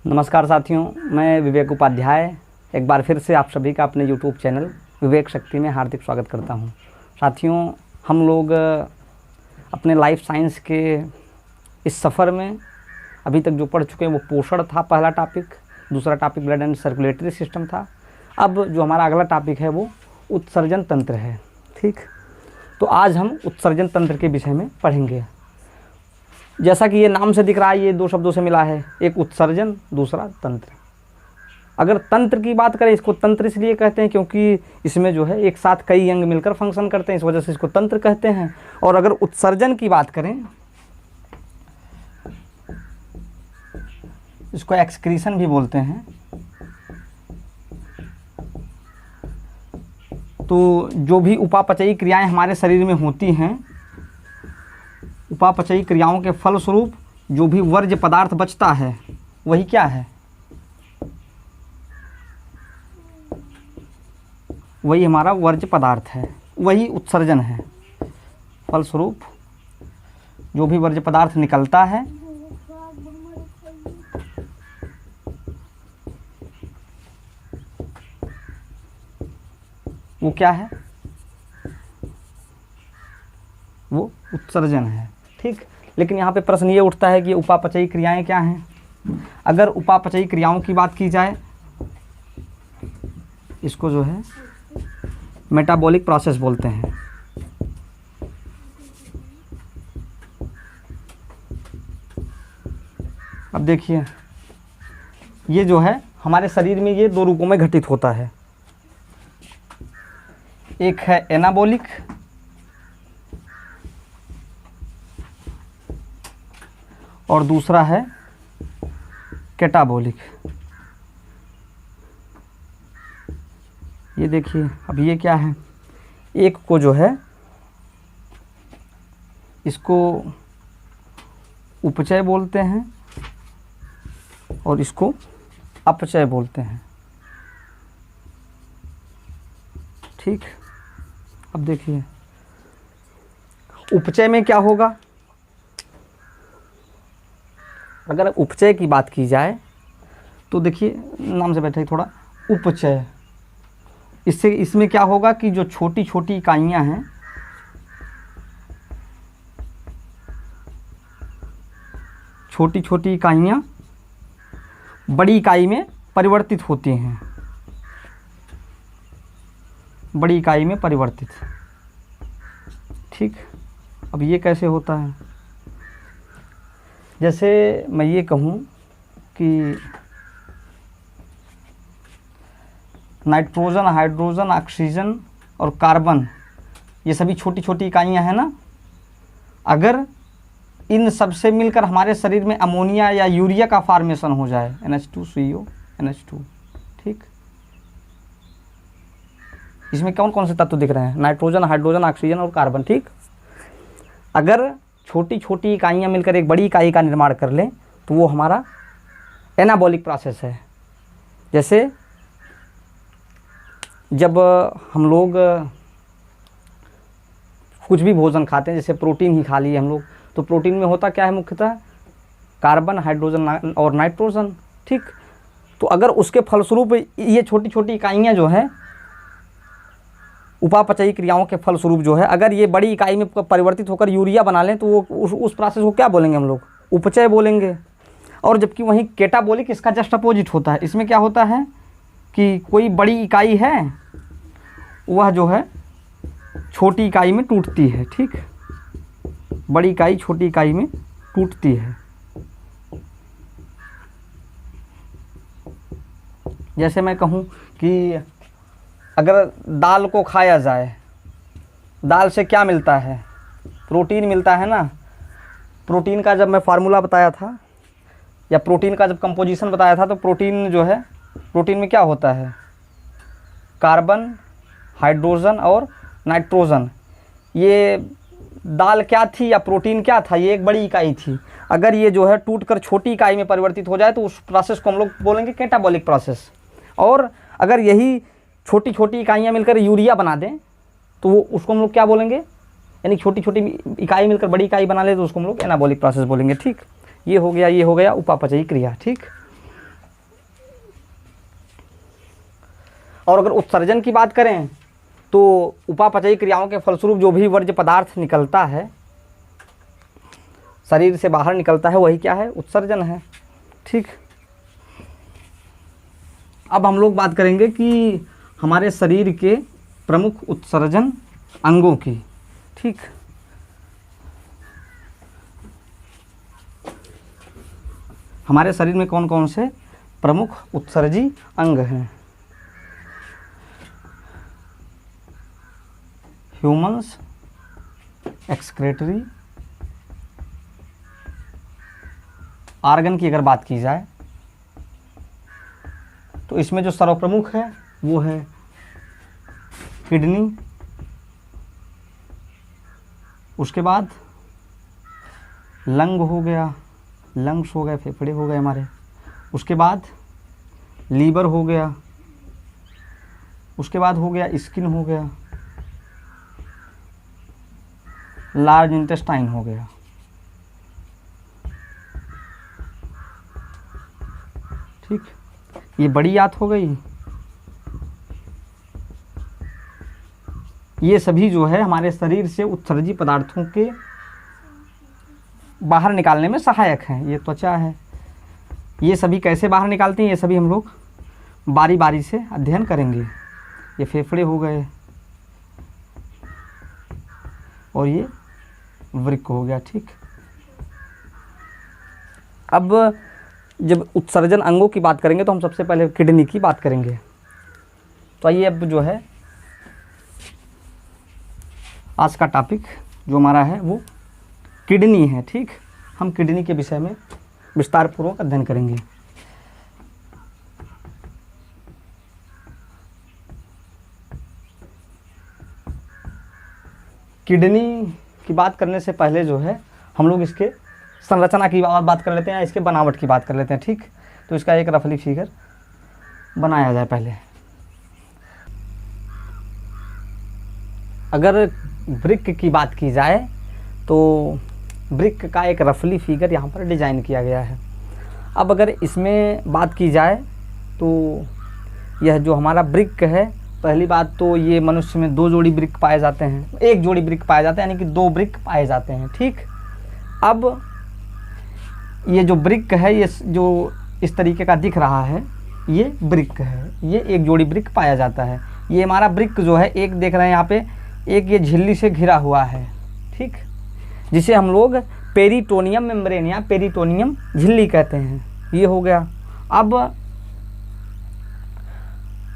नमस्कार साथियों, मैं विवेक उपाध्याय एक बार फिर से आप सभी का अपने YouTube चैनल विवेक शक्ति में हार्दिक स्वागत करता हूं। साथियों, हम लोग अपने लाइफ साइंस के इस सफ़र में अभी तक जो पढ़ चुके हैं वो पोषण था पहला टॉपिक, दूसरा topic blood and circulatory system था। अब जो हमारा अगला टॉपिक है वो उत्सर्जन तंत्र है। ठीक, तो आज हम उत्सर्जन तंत्र के विषय में पढ़ेंगे। जैसा कि ये नाम से दिख रहा है, ये दो शब्दों से मिला है, एक उत्सर्जन, दूसरा तंत्र। अगर तंत्र की बात करें, इसको तंत्र इसलिए कहते हैं क्योंकि इसमें जो है एक साथ कई अंग मिलकर फंक्शन करते हैं, इस वजह से इसको तंत्र कहते हैं। और अगर उत्सर्जन की बात करें, इसको एक्सक्रीशन भी बोलते हैं। तो जो भी उपापचयी क्रियाएं हमारे शरीर में होती हैं, उपापचयी क्रियाओं के फलस्वरूप जो भी वर्ज्य पदार्थ बचता है वही क्या है, वही हमारा वर्ज्य पदार्थ है, वही उत्सर्जन है। फलस्वरूप जो भी वर्ज्य पदार्थ निकलता है वो क्या है, वो उत्सर्जन है। ठीक, लेकिन यहाँ पे प्रश्न ये उठता है कि उपापचयी क्रियाएं क्या हैं। अगर उपापचयी क्रियाओं की बात की जाए, इसको जो है मेटाबॉलिक प्रोसेस बोलते हैं। अब देखिए, ये जो है हमारे शरीर में ये दो रूपों में घटित होता है। एक है एनाबॉलिक और दूसरा है कैटाबॉलिक। ये देखिए, अब ये क्या है, एक को जो है इसको उपचय बोलते हैं और इसको अपचय बोलते हैं। ठीक, अब देखिए उपचय में क्या होगा। अगर उपचय की बात की जाए तो देखिए, नाम से बैठे थोड़ा उपचय, इसमें क्या होगा कि जो छोटी छोटी इकाइयां हैं, छोटी छोटी इकाइयां बड़ी इकाई में परिवर्तित होती हैं, बड़ी इकाई में परिवर्तित। ठीक, अब ये कैसे होता है, जैसे मैं ये कहूँ कि नाइट्रोजन, हाइड्रोजन, ऑक्सीजन और कार्बन, ये सभी छोटी छोटी इकाइयाँ हैं ना। अगर इन सब से मिलकर हमारे शरीर में अमोनिया या यूरिया का फॉर्मेशन हो जाए, NH2CO NH2, ठीक, इसमें कौन कौन से तत्व दिख रहे हैं, नाइट्रोजन, हाइड्रोजन, ऑक्सीजन और कार्बन। ठीक, अगर छोटी छोटी इकाइयाँ मिलकर एक बड़ी इकाई का निर्माण कर लें तो वो हमारा एनाबॉलिक प्रोसेस है। जैसे जब हम लोग कुछ भी भोजन खाते हैं, जैसे प्रोटीन ही खा लिए हम लोग, तो प्रोटीन में होता क्या है, मुख्यतः कार्बन, हाइड्रोजन और नाइट्रोजन। ठीक, तो अगर उसके फलस्वरूप ये छोटी छोटी इकाइयाँ जो हैं, उपापचयी क्रियाओं के फलस्वरूप जो है, अगर ये बड़ी इकाई में परिवर्तित होकर यूरिया बना लें तो वो उस प्रोसेस को क्या बोलेंगे हम लोग, उपचय बोलेंगे। और जबकि वहीं कैटाबॉलिक इसका जस्ट अपोजिट होता है। इसमें क्या होता है कि कोई बड़ी इकाई है, वह जो है छोटी इकाई में टूटती है। ठीक, बड़ी इकाई छोटी इकाई में टूटती है। जैसे मैं कहूँ कि अगर दाल को खाया जाए, दाल से क्या मिलता है, प्रोटीन मिलता है ना। प्रोटीन का जब मैं फार्मूला बताया था, या प्रोटीन का जब कंपोजिशन बताया था, तो प्रोटीन जो है, प्रोटीन में क्या होता है, कार्बन, हाइड्रोजन और नाइट्रोजन। ये दाल क्या थी या प्रोटीन क्या था, ये एक बड़ी इकाई थी। अगर ये जो है टूटकर छोटी इकाई में परिवर्तित हो जाए तो उस प्रोसेस को हम लोग बोलेंगे कैटाबॉलिक प्रोसेस। और अगर यही छोटी छोटी इकाइयाँ मिलकर यूरिया बना दें तो वो उसको हम लोग क्या बोलेंगे, यानी छोटी छोटी इकाई मिलकर बड़ी इकाई बना ले तो उसको हम लोग एनाबॉलिक प्रोसेस बोलेंगे। ठीक, ये हो गया उपापचयी क्रिया। ठीक, और अगर उत्सर्जन की बात करें तो उपापचयी क्रियाओं के फलस्वरूप जो भी वर्ज्य पदार्थ निकलता है, शरीर से बाहर निकलता है, वही क्या है? उत्सर्जन है। ठीक, अब हम लोग बात करेंगे कि हमारे शरीर के प्रमुख उत्सर्जन अंगों की। ठीक, हमारे शरीर में कौन कौन से प्रमुख उत्सर्जी अंग हैं? ह्यूमन्स एक्सक्रेटरी आर्गन की अगर बात की जाए तो इसमें जो सर्वप्रमुख है वो है किडनी, उसके बाद लंग हो गया, लंग्स हो गए, फेफड़े हो गए हमारे, उसके बाद लीवर हो गया, उसके बाद हो गया स्किन हो गया, लार्ज इंटेस्टाइन हो गया। ठीक, ये बड़ी याद हो गई। ये सभी जो है हमारे शरीर से उत्सर्जी पदार्थों के बाहर निकालने में सहायक हैं। ये त्वचा है, ये सभी कैसे बाहर निकालते हैं ये सभी हम लोग बारी बारी से अध्ययन करेंगे। ये फेफड़े हो गए और ये वृक्क हो गया। ठीक, अब जब उत्सर्जन अंगों की बात करेंगे तो हम सबसे पहले किडनी की बात करेंगे। तो आइए अब जो है आज का टॉपिक जो हमारा है वो किडनी है। ठीक, हम किडनी के विषय में विस्तार पूर्वक अध्ययन करेंगे। किडनी की बात करने से पहले जो है हम लोग इसके संरचना की बात कर लेते हैं, इसके बनावट की बात कर लेते हैं। ठीक, तो इसका एक रफली फिगर बनाया जाए पहले। अगर वृक्क की बात की जाए तो वृक्क का एक रफली फिगर यहाँ पर डिजाइन किया गया है। अब अगर इसमें बात की जाए तो यह जो हमारा वृक्क है, पहली बात तो ये मनुष्य में 2 जोड़ी वृक्क पाए जाते हैं, 1 जोड़ी वृक्क पाए जाते हैं, यानी कि 2 वृक्क पाए जाते हैं। ठीक, अब ये जो वृक्क है ये जो इस तरीके का दिख रहा है ये वृक्क है, ये 1 जोड़ी वृक्क पाया जाता है। ये हमारा वृक्क जो है एक देख रहे हैं यहाँ पे, एक ये झिल्ली से घिरा हुआ है। ठीक, जिसे हम लोग पेरिटोनियम मेम्ब्रेन या पेरिटोनियम झिल्ली कहते हैं। ये हो गया। अब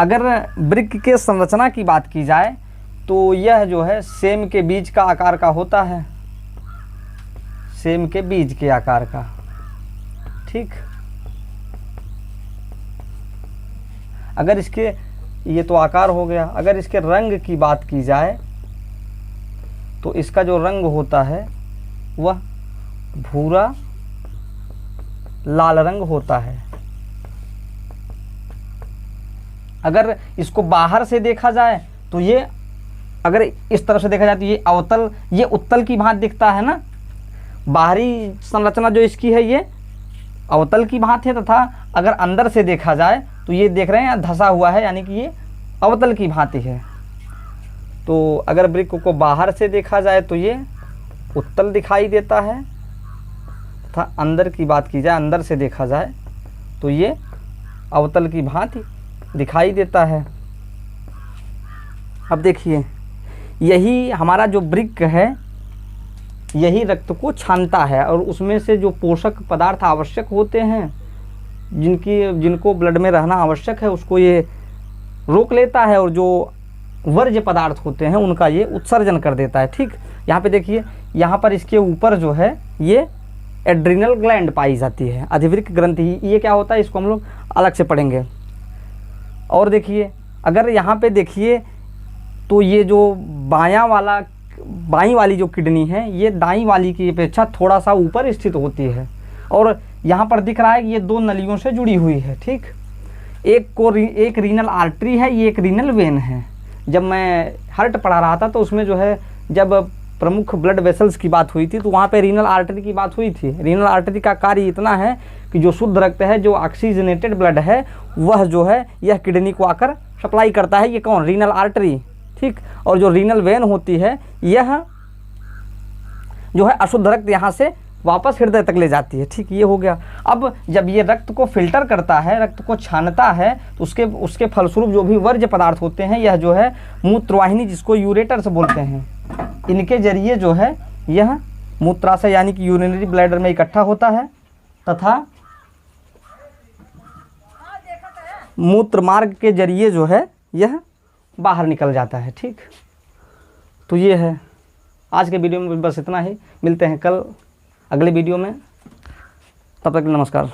अगर वृक्क के संरचना की बात की जाए तो यह जो है सेम के बीज का आकार का होता है, सेम के बीज के आकार का। ठीक, अगर इसके ये तो आकार हो गया। अगर इसके रंग की बात की जाए तो इसका जो रंग होता है वह भूरा लाल रंग होता है। अगर इसको बाहर से देखा जाए तो ये, अगर इस तरफ से देखा जाए तो ये अवतल, ये उत्तल की भांति दिखता है ना। बाहरी संरचना जो इसकी है ये अवतल की भांति है, तथा अगर अंदर से देखा जाए तो ये देख रहे हैं धंसा हुआ है, यानी कि ये अवतल की भांति है। तो अगर वृक्क को बाहर से देखा जाए तो ये उत्तल दिखाई देता है, तथा अंदर की बात की जाए, अंदर से देखा जाए तो ये अवतल की भांति दिखाई देता है। अब देखिए, यही हमारा जो वृक्क है यही रक्त को छानता है और उसमें से जो पोषक पदार्थ आवश्यक होते हैं, जिनको ब्लड में रहना आवश्यक है, उसको ये रोक लेता है और जो वर्ज्य पदार्थ होते हैं उनका ये उत्सर्जन कर देता है। ठीक, यहाँ पे देखिए, यहाँ पर इसके ऊपर जो है ये एड्रिनल ग्लैंड पाई जाती है, अधिवृक्क ग्रंथि। ये क्या होता है इसको हम लोग अलग से पढ़ेंगे। और देखिए, अगर यहाँ पे देखिए तो ये जो बाईं वाली जो किडनी है ये दाईं वाली की अपेक्षा थोड़ा सा ऊपर स्थित होती है और यहाँ पर दिख रहा है कि ये 2 नलियों से जुड़ी हुई है। ठीक, एक रीनल आर्टरी है, ये एक रीनल वेन है। जब मैं हार्ट पढ़ा रहा था तो उसमें जो है जब प्रमुख ब्लड वेसल्स की बात हुई थी तो वहाँ पे रीनल आर्टरी की बात हुई थी। रीनल आर्टरी का कार्य इतना है कि जो शुद्ध रक्त है, जो ऑक्सीजनेटेड ब्लड है, वह जो है यह किडनी को आकर सप्लाई करता है, ये कौन, रीनल आर्टरी, ठीक। और जो रीनल वेन होती है यह जो है अशुद्ध रक्त यहाँ से वापस हृदय तक ले जाती है, ठीक। ये हो गया। अब जब ये रक्त को फिल्टर करता है, रक्त को छानता है, तो उसके फलस्वरूप जो भी वर्ज्य पदार्थ होते हैं, यह जो है मूत्रवाहिनी, जिसको यूरेटर से बोलते हैं, इनके जरिए जो है यह मूत्राशय यानी कि यूरिनरी ब्लैडर में इकट्ठा होता है तथा मूत्र मार्ग के जरिए जो है यह बाहर निकल जाता है, ठीक। तो ये है आज के वीडियो में, बस इतना ही। मिलते हैं कल अगले वीडियो में, तब तक नमस्कार।